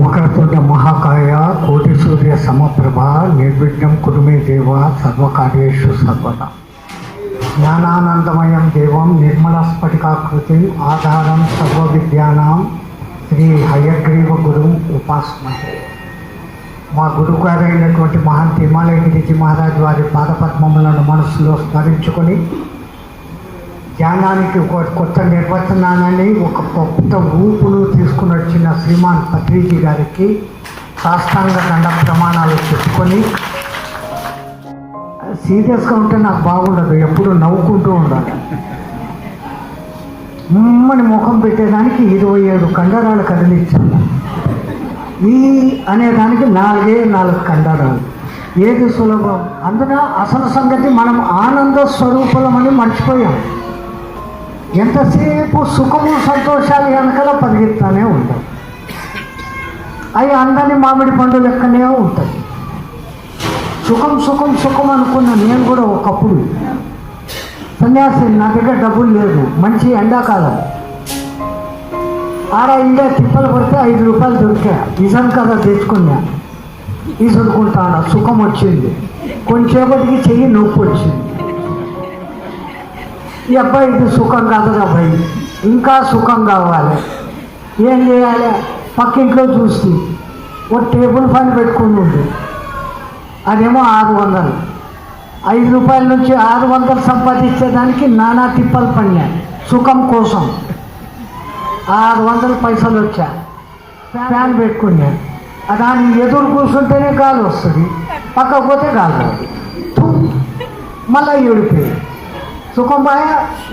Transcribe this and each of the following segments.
వక్రతుండ మహాకాయ కోటి సూర్య సమప్రభ నిర్విఘ్నం కురు మే దేవ సర్వకార్యేషు సర్వదా. జ్ఞానానందమయం దేవం నిర్మల స్ఫటికాకృతి ఆధారం సర్వ విద్యానాం శ్రీ హయగ్రీవ గురుం ఉపాస్మహే. మా గురువు గారైనటువంటి మహంత్ హిమాలయగిరిజీ మహారాజ్ వారి పాదపద్మములను మనసులో స్మరించుకొని ధ్యానానికి ఒక కొత్త నిర్వచనాన్ని ఒక కొత్త ఊపును తీసుకుని వచ్చిన శ్రీమాన్ పత్రిజీ గారికి సాష్టాంగ దండ ప్రమాణాలు చెప్పుకొని, సీరియస్గా ఉంటే నాకు బాగుండదు, ఎప్పుడు నవ్వుకుంటూ ఉండాలి. ముమ్మని ముఖం పెట్టేదానికి 27 కండరాలు కదిలించాను. ఈ అనేదానికి 4 కండరాలు. ఏది సులభం? అందున అసలు సంగతి మనం ఆనంద స్వరూపులమని మర్చిపోయాం. ఎంతసేపు సుఖము సంతోషాలు వెనకాల పరిగెత్తానే ఉంటాం. అవి అందని మామిడి పండు లెక్కనే ఉంటుంది. సుఖం సుఖం సుఖం అనుకున్న నేను కూడా ఒకప్పుడు సన్యాసి, నా దగ్గర డబ్బులు లేదు, మంచి ఎండాకాలం, ఇండియా తిప్పలు పడితే 5 రూపాయలు దొరికా, ఇజం కదా తెచ్చుకున్నా, ఈసుకుంటాను. సుఖం వచ్చింది, కొంచెంసేపటికి చెయ్యి నొప్పి వచ్చింది. ఈ అబ్బాయి ఇది సుఖం కాదురా భయ్, ఇంకా సుఖం కావాలి. ఏం చేయాలి? పక్కింట్లో చూసి ఓ టేబుల్ ఫ్యాన్ పెట్టుకుని ఉంది, అదేమో 600. 5 రూపాయల నుంచి 600 సంపాదించేదానికి నానా తిప్పలు పడినా సుఖం కోసం. 600 పైసలు వచ్చా, ఫ్యాన్ పెట్టుకున్నా. దాన్ని ఎదురు కూర్చుంటేనే గాలి వస్తుంది, పక్కకు పోతే గాలి రాదు. మళ్ళీ ఏడిపోయి సుఖం బాయ,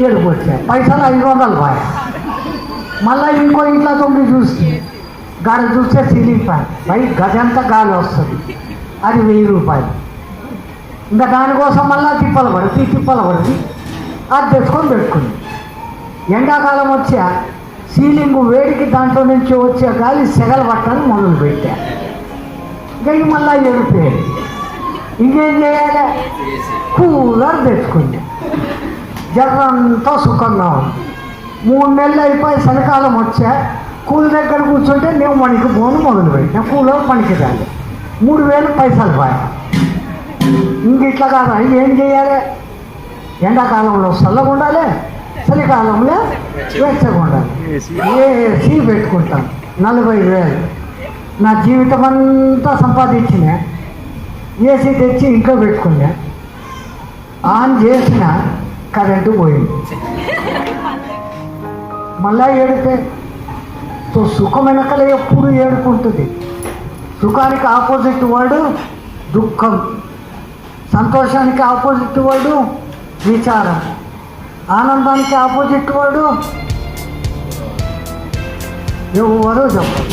ఏడుపు వచ్చాయి. పైసలు 500 బాయ. మళ్ళీ ఇంకో ఇంట్లో తొమ్మిది చూస్తే గాలి చూస్తే సీలింగ్ ఫ్యాన్ బయట గజంతా గాలి వస్తుంది, అది 1000 రూపాయలు. ఇంకా దానికోసం మళ్ళీ తిప్పలు పడుతుంది, అది తెచ్చుకొని పెట్టుకుంది. ఎండాకాలం వచ్చా సీలింగ్ వేడికి దాంట్లో నుంచి వచ్చే గాలి సెగలు పట్టని మొదలు పెట్టా. ఇంకా మళ్ళీ ఏడిపోయాడు. ఇంకేం చేయాలి? కూలర్ తెచ్చుకుంది. జర్రంతా సుఖంగా ఉంది. 3 నెలలు అయిపోయి చలికాలం వచ్చా, కూల్ దగ్గర కూర్చుంటే నేను మనకి పోను మొదలు పెట్టినా. కూలర్ పనికి రాలి, 3000 పైసలు పోయా. ఇంక ఇట్లా కాదు, ఏం చేయాలి? ఎండాకాలంలో చల్లగా ఉండాలి, చలికాలంలో వెచ్చగా ఉండాలి. ఏసీ పెట్టుకుంటాను, 40,000. నా జీవితం అంతా సంపాదించిన ఏసీ తెచ్చి ఇంట్లో పెట్టుకున్నా. ఆన్ చేసిన కరెంటు పోయింది, మళ్ళా ఏడితే. సో సుఖం వెనకలే ఎప్పుడు ఏడుకుంటుంది. సుఖానికి ఆపోజిట్ వర్డ్ దుఃఖం, సంతోషానికి ఆపోజిట్ వర్డ్ విచారం, ఆనందానికి ఆపోజిట్ వర్డ్ ఎవరో చెప్పు.